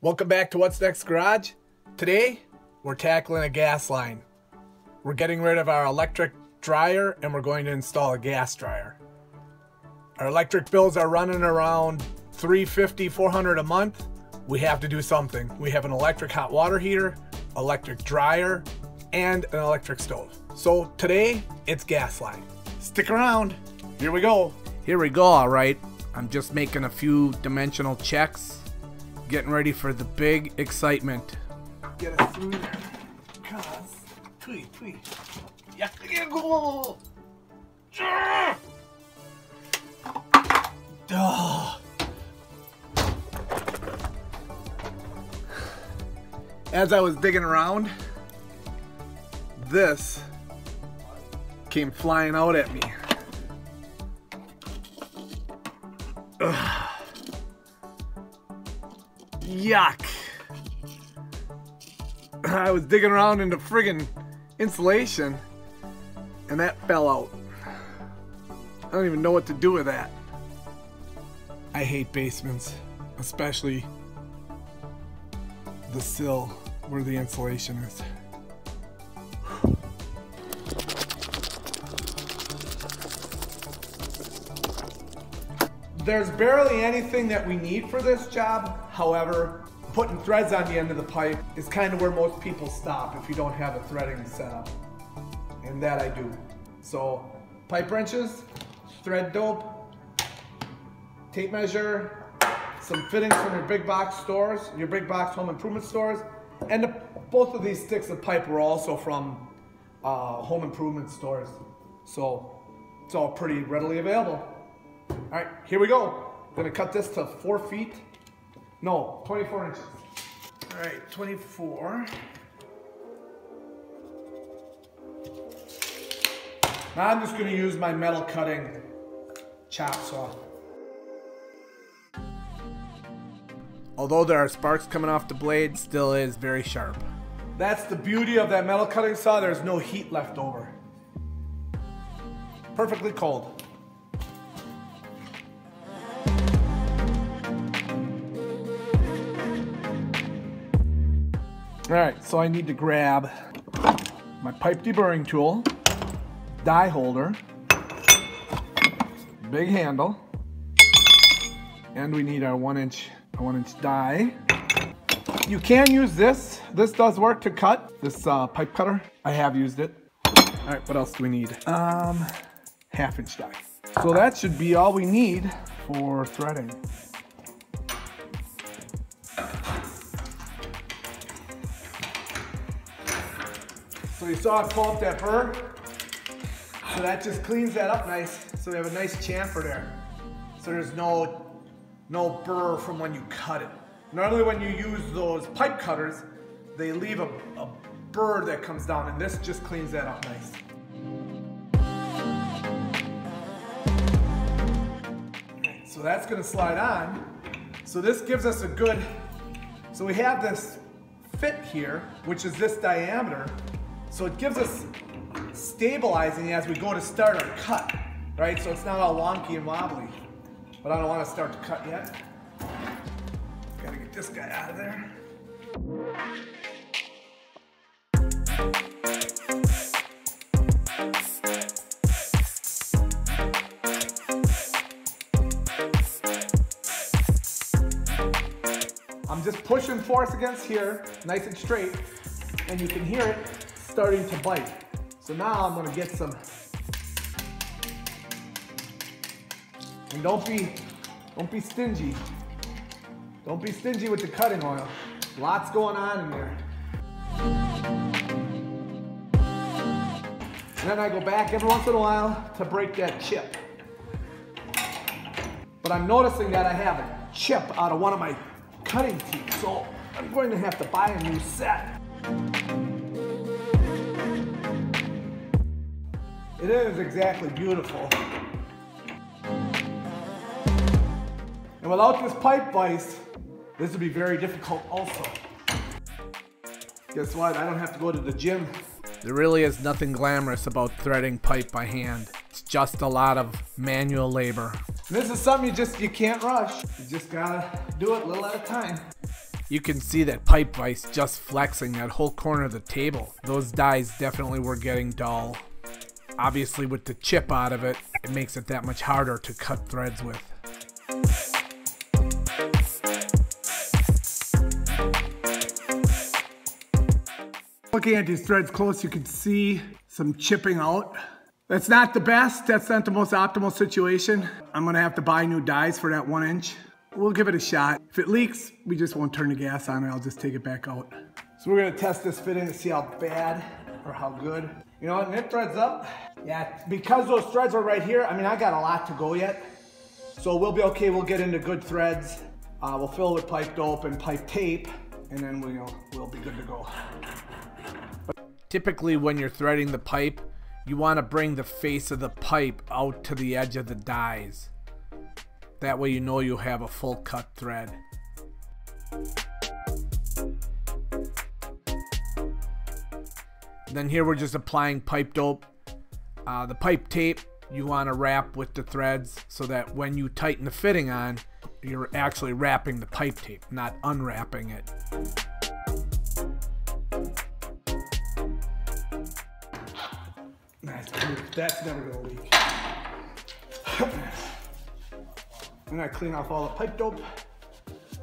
Welcome back to What's Next Garage. Today, we're tackling a gas line. We're getting rid of our electric dryer and we're going to install a gas dryer. Our electric bills are running around $350, $400 a month. We have to do something. We have an electric hot water heater, electric dryer, and an electric stove. So today, it's gas line. Stick around. Here we go. Here we go, all right. I'm just making a few dimensional checks, getting ready for the big excitement. Get us through there. Cause, tweet. Yeah, go. As I was digging around, this came flying out at me. Ugh. Yuck. I was digging around into friggin' insulation and that fell out. I don't even know what to do with that. I hate basements, especially the sill where the insulation is. There's barely anything that we need for this job. However, putting threads on the end of the pipe is kind of where most people stop if you don't have a threading setup. And that I do. So, pipe wrenches, thread dope, tape measure, some fittings from your big box stores, your big box home improvement stores, and both of these sticks of pipe were also from home improvement stores. So, it's all pretty readily available. All right, here we go. I'm gonna cut this to 4 feet. No, 24 inches. All right, 24. Now I'm just gonna use my metal cutting chop saw. Although there are sparks coming off the blade, still is very sharp. That's the beauty of that metal cutting saw. There's no heat left over. Perfectly cold. All right, so I need to grab my pipe deburring tool, die holder, big handle, and we need our 1 inch die. You can use this. This does work to cut, this pipe cutter. I have used it. All right, what else do we need? 1/2 inch die. So that should be all we need for threading. So you saw it pull up that burr. So that just cleans that up nice. So we have a nice chamfer there. So there's no burr from when you cut it. Normally when you use those pipe cutters, they leave a burr that comes down, and this just cleans that up nice. Okay, so that's gonna slide on. So this gives us a good, so we have this fit here, which is this diameter. So it gives us stabilizing as we go to start our cut, right? So it's not all wonky and wobbly. But I don't want to start the cut yet. Gotta get this guy out of there. I'm just pushing force against here, nice and straight, and you can hear it starting to bite. So now I'm gonna get some, and don't be stingy. Don't be stingy with the cutting oil. Lots going on in there. And then I go back every once in a while to break that chip. But I'm noticing that I have a chip out of one of my cutting teeth, so I'm going to have to buy a new set. It is exactly beautiful. And without this pipe vise, this would be very difficult also. Guess what? I don't have to go to the gym. There really is nothing glamorous about threading pipe by hand. It's just a lot of manual labor. And this is something you can't rush. You just gotta do it a little at a time. You can see that pipe vise just flexing that whole corner of the table. Those dies definitely were getting dull. Obviously with the chip out of it, it makes it that much harder to cut threads with. Looking at these threads close, you can see some chipping out. That's not the best, that's not the most optimal situation. I'm gonna have to buy new dies for that 1 inch. We'll give it a shot. If it leaks, we just won't turn the gas on and I'll just take it back out. So we're gonna test this fitting to see how bad or how good. You know what, nip threads up. Yeah, because those threads are right here, I mean, I got a lot to go yet. So we'll be okay, we'll get into good threads. We'll fill it with pipe dope and pipe tape, and then we'll be good to go. Typically when you're threading the pipe, you want to bring the face of the pipe out to the edge of the dies. That way you know you'll have a full cut thread. Then here we're just applying pipe dope. The pipe tape you want to wrap with the threads so that when you tighten the fitting on, you're actually wrapping the pipe tape, not unwrapping it. Nice, that's never gonna leak. And I clean off all the pipe dope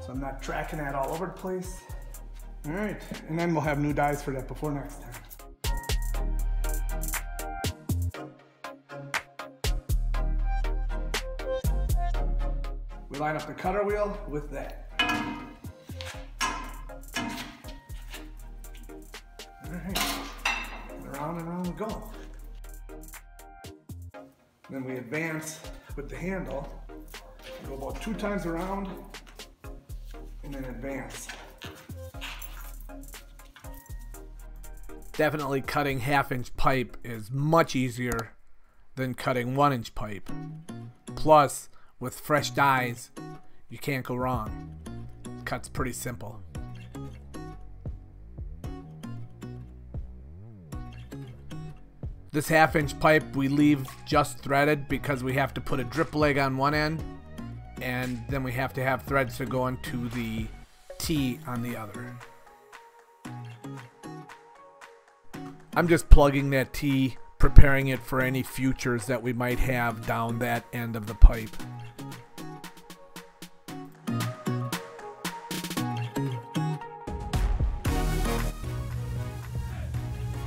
so I'm not tracking that all over the place. All right, and then we'll have new dies for that before next time. We line up the cutter wheel with that. All right, around and around we go. Then we advance with the handle. Go about 2 times around and then advance. Definitely cutting 1/2-inch pipe is much easier than cutting 1-inch pipe. Plus, with fresh dies, you can't go wrong. Cut's pretty simple. This 1/2-inch pipe we leave just threaded because we have to put a drip leg on one end and then we have to have threads to go into the T on the other. I'm just plugging that T, preparing it for any futures that we might have down that end of the pipe.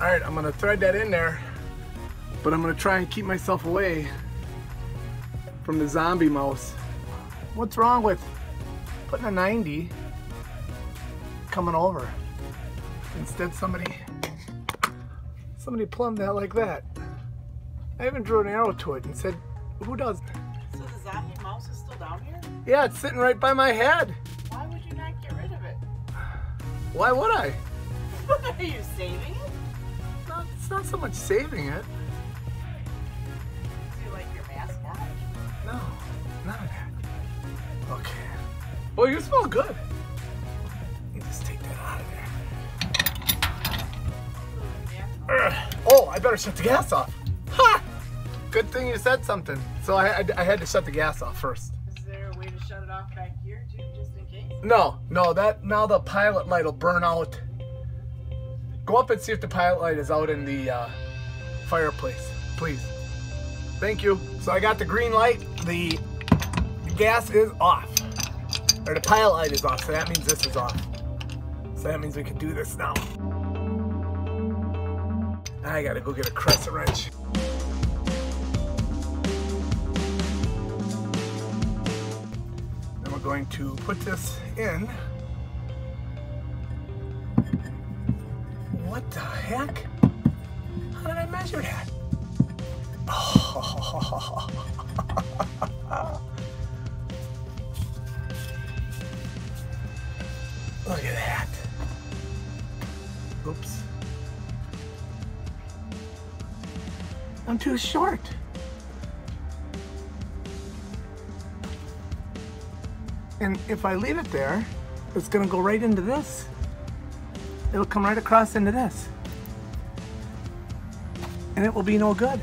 Alright, I'm gonna thread that in there, but I'm gonna try and keep myself away from the zombie mouse. What's wrong with putting a 90 coming over? Instead somebody plumbed that like that. I even drew an arrow to it and said, who does? So the zombie mouse is still down here? Yeah, it's sitting right by my head. Why would you not get rid of it? Why would I? Are you saving it? No, it's not so much saving it. Do you like your mascot? No, none of that. Okay. Well, you smell good. You just take that out of there. Oh, I better shut the gas off. Ha! Good thing you said something. So I had to shut the gas off first. Is there a way to shut it off back here too, just in case? No, that now the pilot light will burn out. Go up and see if the pilot light is out in the fireplace, please. Thank you. So I got the green light. The gas is off. Or the pilot light is off, so that means this is off. So that means we can do this now. I gotta go get a crescent wrench. Then we're going to put this in. What the heck? How did I measure that? Oh. Look at that. Oops. I'm too short. And if I leave it there, it's gonna go right into this. It'll come right across into this. And it will be no good.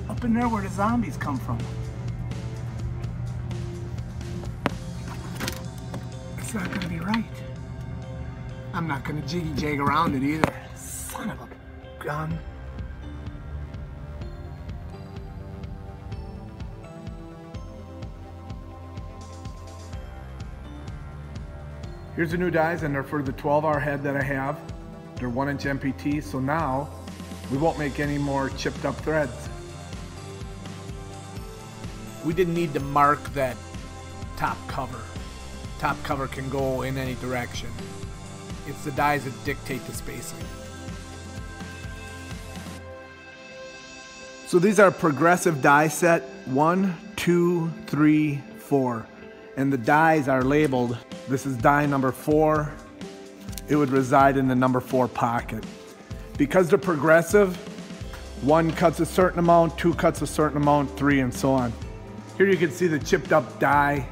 Up in there where the zombies come from. It's not gonna be right. I'm not gonna jiggy jag around it either. Son of a gun. Here's the new dies, and they're for the 12-hour head that I have. They're 1-inch MPT, so now we won't make any more chipped up threads. We didn't need to mark that top cover. Top cover can go in any direction. It's the dies that dictate the spacing. So these are progressive die set 1, 2, 3, 4. And the dies are labeled. This is die number 4. It would reside in the number 4 pocket. Because they're progressive, 1 cuts a certain amount, 2 cuts a certain amount, 3, and so on. Here you can see the chipped up die,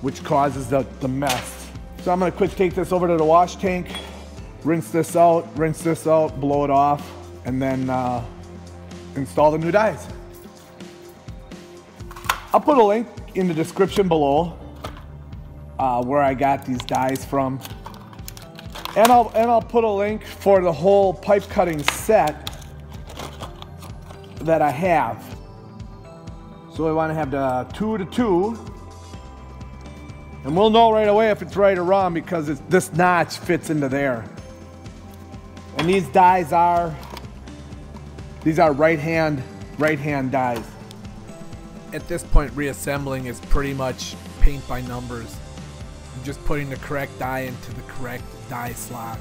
which causes the mess. So I'm gonna quick take this over to the wash tank, rinse this out, blow it off, and then install the new dies. I'll put a link in the description below where I got these dies from. And I'll put a link for the whole pipe cutting set that I have. So we want to have the 2 to 2, and we'll know right away if it's right or wrong because this notch fits into there. And these dies are right hand dies. At this point, reassembling is pretty much paint by numbers. I'm just putting the correct die into the correct die slot.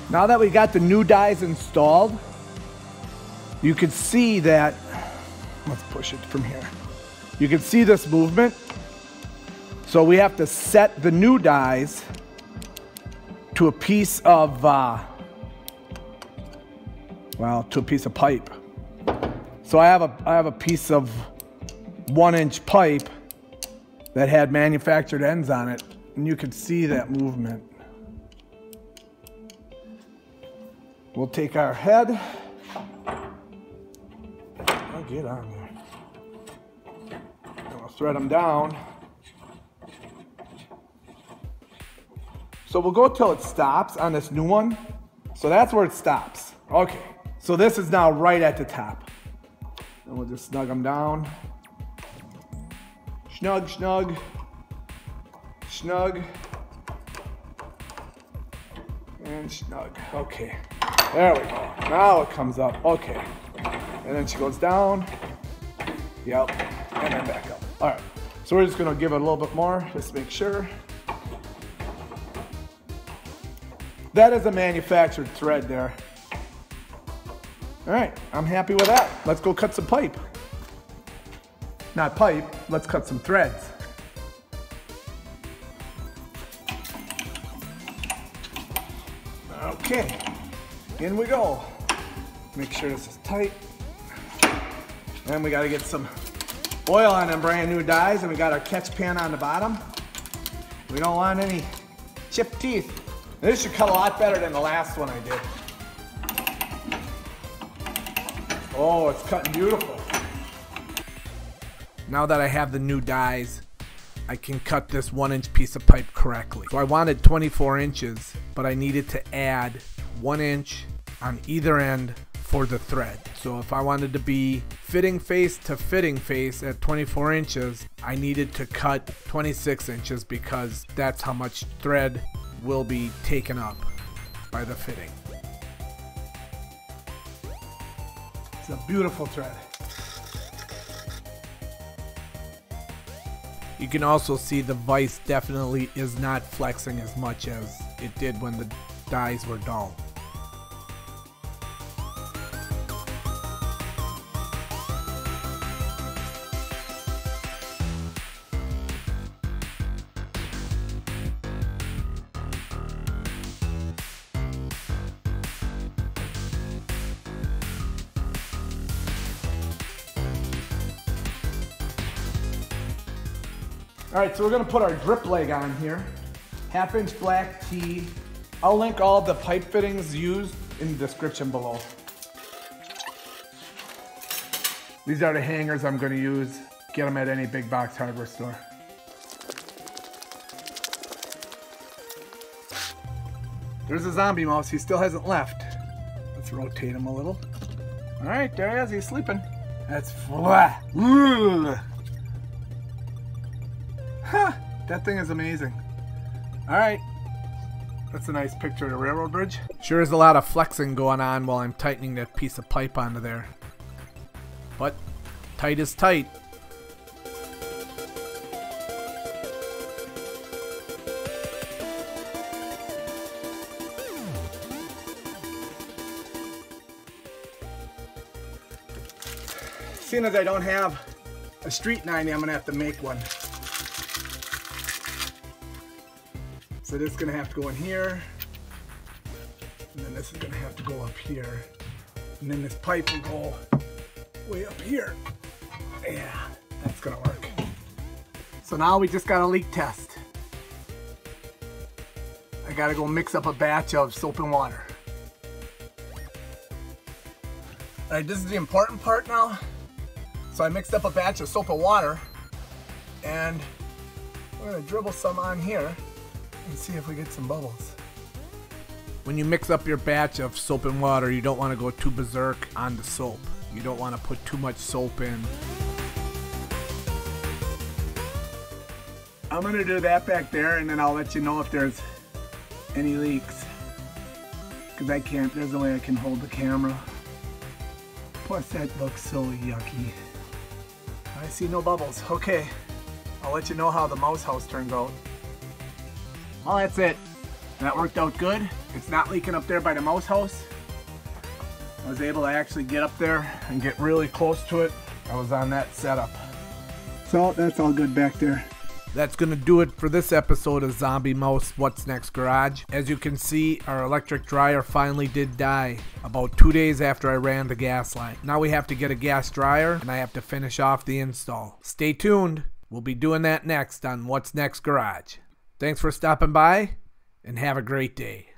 Now that we got the new dies installed, you can see that, let's push it from here. You can see this movement. So we have to set the new dies to a piece of, to a piece of pipe. So I have a piece of 1-inch pipe that had manufactured ends on it, and you can see that movement. We'll take our head. I'll get on there. And we'll thread them down. So we'll go till it stops on this new one. So that's where it stops. Okay, so this is now right at the top. And we'll just snug them down. Snug, snug, snug, and snug. Okay. There we go. Now it comes up. Okay. And then she goes down. Yep. And then back up. All right. So we're just going to give it a little bit more. Just make sure. That is a manufactured thread there. All right. I'm happy with that. Let's go cut some pipe. Not pipe. Let's cut some threads. Okay. In we go. Make sure this is tight. And we got to get some oil on them brand new dies, and we got our catch pan on the bottom. We don't want any chipped teeth. This should cut a lot better than the last one I did. Oh, it's cutting beautiful. Now that I have the new dies, I can cut this 1-inch piece of pipe correctly. So I wanted 24 inches, but I needed to add 1 inch on either end for the thread. So if I wanted to be fitting face to fitting face at 24 inches, I needed to cut 26 inches because that's how much thread will be taken up by the fitting. It's a beautiful thread. You can also see the vise definitely is not flexing as much as it did when the dies were dull. All right, so we're gonna put our drip leg on here. 1/2 inch black tee. I'll link all the pipe fittings used in the description below. These are the hangers I'm gonna use. Get them at any big box hardware store. There's a zombie mouse, he still hasn't left. Let's rotate him a little. All right, there he is, he's sleeping. That's flat. Huh, that thing is amazing. All right, that's a nice picture of the railroad bridge. Sure is a lot of flexing going on while I'm tightening that piece of pipe onto there. But tight is tight. Seeing as I don't have a street 90, I'm gonna have to make one. So this is gonna have to go in here, and then this is gonna have to go up here, and then this pipe will go way up here. Yeah, that's gonna work. So now we just got a leak test. I gotta go mix up a batch of soap and water. All right, this is the important part now. So I mixed up a batch of soap and water, and we're gonna dribble some on here and see if we get some bubbles. When you mix up your batch of soap and water, you don't want to go too berserk on the soap. You don't want to put too much soap in. I'm gonna do that back there, and then I'll let you know if there's any leaks. Because I can't, there's no way I can hold the camera. Plus that looks so yucky. I see no bubbles. Okay, I'll let you know how the mouse house turns out. Well, that's it. That worked out good. It's not leaking up there by the mouse house. I was able to actually get up there and get really close to it. I was on that setup. So that's all good back there. That's going to do it for this episode of Zombie Mouse What's Next Garage. As you can see, our electric dryer finally did die about 2 days after I ran the gas line. Now we have to get a gas dryer, and I have to finish off the install. Stay tuned. We'll be doing that next on What's Next Garage. Thanks for stopping by, and have a great day.